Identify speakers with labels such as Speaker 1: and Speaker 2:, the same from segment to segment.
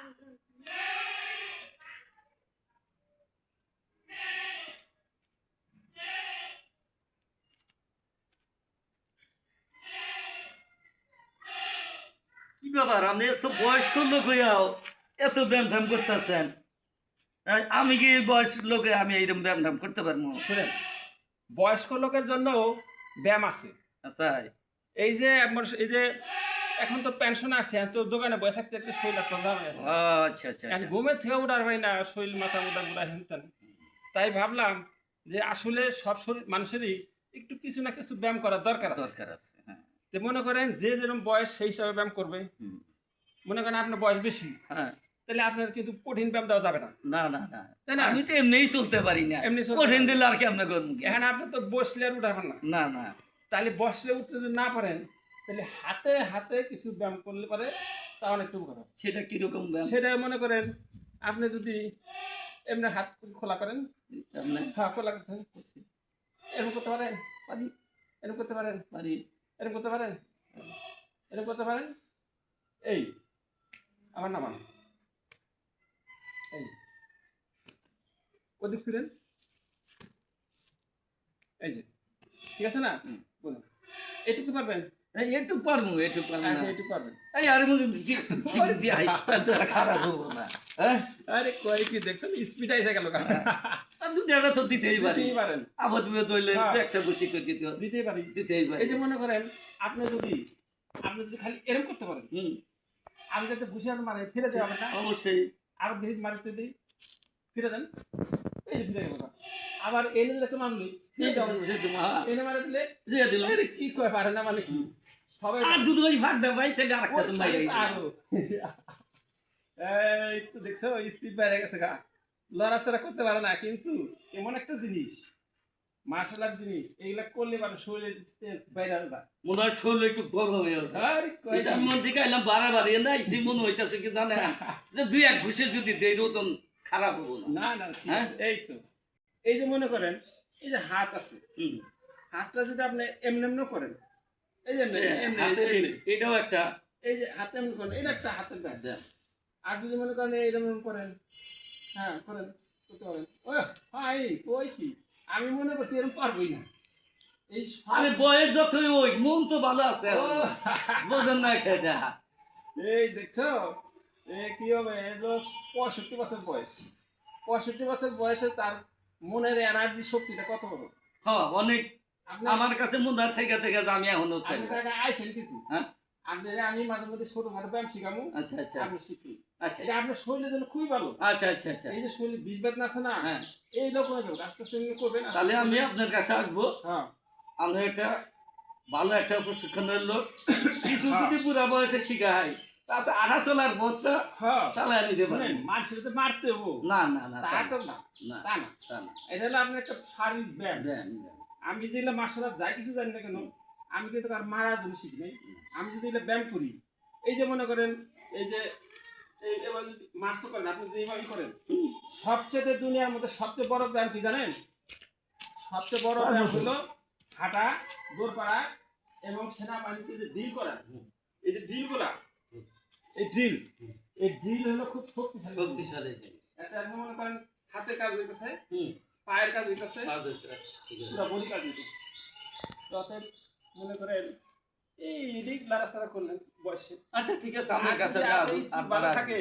Speaker 1: কি ব্যাপার আপনি এত বয়স্ক লোক হইয়াও এত ব্যায়াম ট্যাম করতেছেন? আমি কি বয়স লোকে আমি এইরকম ব্যায়াম ট্যাম করতে পারবো?
Speaker 2: শুনেন, বয়স্ক লোকের জন্য ব্যায়াম আছে।
Speaker 1: আচ্ছা
Speaker 2: এই যে এই যে এখন তো পেনশন আসছে, তো দোকানে বসে থাকতে একটু শরীর একটা দাম আছে।
Speaker 1: আচ্ছা আচ্ছা
Speaker 2: এখন
Speaker 1: আচ্ছা
Speaker 2: ঘুমের থেকে উঠার হয় না, শরীর মাথা মোটা মোটা হেনতেন। তাই ভাবলাম যে আসলে সব শরীর মানুষেরই একটু কিছু না কিছু ব্যায়াম করার দরকার আছে।
Speaker 1: দরকার আছে, হ্যাঁ।
Speaker 2: যে মনে করেন যে যেরকম বয়স সেই হিসাবে ব্যায়াম করবে। মনে করেন আপনার বয়স বেশি,
Speaker 1: হ্যাঁ,
Speaker 2: তাহলে আপনার কিন্তু কঠিন ব্যায়াম দেওয়া যাবে না।
Speaker 1: না না না,
Speaker 2: তাই না?
Speaker 1: আমি তো এমনিই চলতে পারি না,
Speaker 2: এমনি চলতে
Speaker 1: কঠিন
Speaker 2: পারেন।
Speaker 1: দিলে আর কেমন করবো?
Speaker 2: এখানে আপনি তো বসলে আর উঠাবেন না।
Speaker 1: না না,
Speaker 2: তাহলে বসলে উঠতে যদি না পারেন, তাহলে হাতে হাতে কিছু ব্যায়াম করলে পারে, তাহলে একটু উপকার হবে।
Speaker 1: সেটা কিরকম ব্যায়াম?
Speaker 2: সেটা মনে করেন আপনি যদি এমনি হাত খোলা করেন, হ্যাঁ খোলা করছেন, এরকম করতে পারেন,
Speaker 1: পারি
Speaker 2: এরকম করতে পারেন,
Speaker 1: পারি।
Speaker 2: এরকম করতে পারেন, এরকম করতে পারেন। এই আমার নামান, এই ওদিক ফিরেন, এই যে ঠিক আছে না? বলুন এটুকু পারবেন?
Speaker 1: একটু পারবো, একটু পারবো
Speaker 2: আচ্ছা
Speaker 1: না।
Speaker 2: এটুকু পারবেন।
Speaker 1: এই আর খারাপ হবো না, হ্যাঁ?
Speaker 2: আরে কই কি দেখছেন, স্পিড এসে গেল।
Speaker 1: দুটা তো দিতেই পারি,
Speaker 2: দিতেই পারেন,
Speaker 1: আবার তুমি তৈলে
Speaker 2: হ্যাঁ।
Speaker 1: একটা বসে করে
Speaker 2: দিতেই পারি।
Speaker 1: দিতেই পারি।
Speaker 2: এই যে মনে করেন আপনি যদি খালি এরকম করতে পারেন, আমি যাতে বসে আর মারে ফিরে যাই হবে না,
Speaker 1: অবশ্যই।
Speaker 2: আর দিন মারতে দিই, ফিরে যান, এই যে ফিরে গেল। আবার এনে দিলে একটু মারলি, এনে মারে দিলে আরে কি কয় পারে না, মানে কি সবাই
Speaker 1: আর দুধ ভাই ভাগ দাও ভাই, তাহলে আরেকটা তুমি
Speaker 2: আরো এই তো দেখছো স্পিড বেড়ে গেছে গা, লড়াচড়া করতে পারে না, কিন্তু এমন একটা জিনিস, মার্শাল আর্ট জিনিস, এইগুলা করলে মানে শরীরের স্ট্রেস বাইরে যায়।
Speaker 1: মনে হয় শরীর একটু গরম হয়ে ওঠে।
Speaker 2: আরে কই
Speaker 1: এটা মন থেকে এলাম বাড়াবাড়ি না, ইসি মনে হইতেছে কি জানে যে দুই এক ঘুষে যদি দেই ওজন খারাপ হবো না।
Speaker 2: না না ঠিক আছে। এই তো এই যে মনে করেন এই যে হাত আছে, হাতটা যদি আপনি এমনি এমনি করেন, এই যে
Speaker 1: এটাও একটা,
Speaker 2: এই যে হাতে এমনি করেন, এটা একটা হাতের ব্যায়াম। আর যদি মনে করেন এইরকম করেন, হ্যাঁ করেন, করতে পারেন। ও ভাই ওই কি, আমি মনে করছি এরকম পারবই না। এই
Speaker 1: আরে বয়স যতই ওই মন তো ভালো আছে, বোঝেন না এটা?
Speaker 2: এই দেখছো কি হবে, 65 বছর বয়স, 65 বছর বয়সে তার মনের এনার্জি শক্তিটা কত বড়।
Speaker 1: হ্যাঁ অনেক।
Speaker 2: আপনি
Speaker 1: আমার কাছে মনে হয় থেকে থেকে যে আমি এখনো চাই।
Speaker 2: আইসেন কিন্তু,
Speaker 1: হ্যাঁ
Speaker 2: আপনার আমি মাঝে মধ্যে ছোটখাটো ব্যায়াম শিখাবো।
Speaker 1: আচ্ছা আচ্ছা
Speaker 2: আপনি শিখি,
Speaker 1: আচ্ছা
Speaker 2: এটা আপনার শরীরের জন্য খুবই ভালো।
Speaker 1: আচ্ছা আচ্ছা আচ্ছা।
Speaker 2: এই যে শরীর বিষ বেদনা আছে না,
Speaker 1: হ্যাঁ
Speaker 2: এই লোক হয়ে যাবে, আস্তে আস্তে এমনি করবেন।
Speaker 1: তাহলে আমি আপনার কাছে আসবো।
Speaker 2: হ্যাঁ
Speaker 1: আমি একটা ভালো একটা প্রশিক্ষণের লোক, কিছু যদি পুরা বয়সে শিখাই তা তো আঠা চলার পথটা
Speaker 2: হ্যাঁ
Speaker 1: চালাই নিতে পারি।
Speaker 2: মানুষের তো মারতে হবো
Speaker 1: না না না,
Speaker 2: তা তো না,
Speaker 1: না
Speaker 2: তা না,
Speaker 1: তা না।
Speaker 2: এটা হলো আপনার একটা শারীরিক ব্যায়াম।
Speaker 1: ব্যায়াম, ব্যায়াম।
Speaker 2: আমি যেগুলো মার্শাল আর্ট যাই কিছু জানি না কেন, আমি কিন্তু আর মারার জন্য শিখি নাই। আমি যদি এগুলো ব্যায়াম করি, এই যে মনে করেন এই যে এবার যদি মার্শাল করেন, আপনি যদি এইভাবে করেন, সবচেয়ে দুনিয়ার মধ্যে সবচেয়ে বড় ব্যায়াম কি জানেন? সবচেয়ে বড় ব্যায়াম হলো হাঁটা, দৌড় পাড়া এবং সেনাবাহিনীতে যে ড্রিল করা, এই যে ড্রিল গুলা, এই ড্রিল হলো খুব শক্তিশালী
Speaker 1: শক্তিশালী জিনিস।
Speaker 2: এটা আপনি মনে করেন হাতের কাজ হইতেছে, পায়ের কাজ হইতেছে, পুরো বডি কাজ হইতেছে। তখন মনে করেন এই দিক লাড়াচাড়া করলেন বয়সে।
Speaker 1: আচ্ছা ঠিক আছে, আমার কাছে
Speaker 2: ভালো থাকে,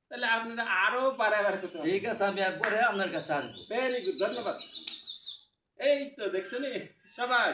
Speaker 2: তাহলে আপনারা আরো বাড়াবার করতে পারবেন।
Speaker 1: ঠিক আছে, আমি একবারে আপনার কাছে আসবো।
Speaker 2: ভেরি গুড, ধন্যবাদ। এই তো দেখছো নি সবাই।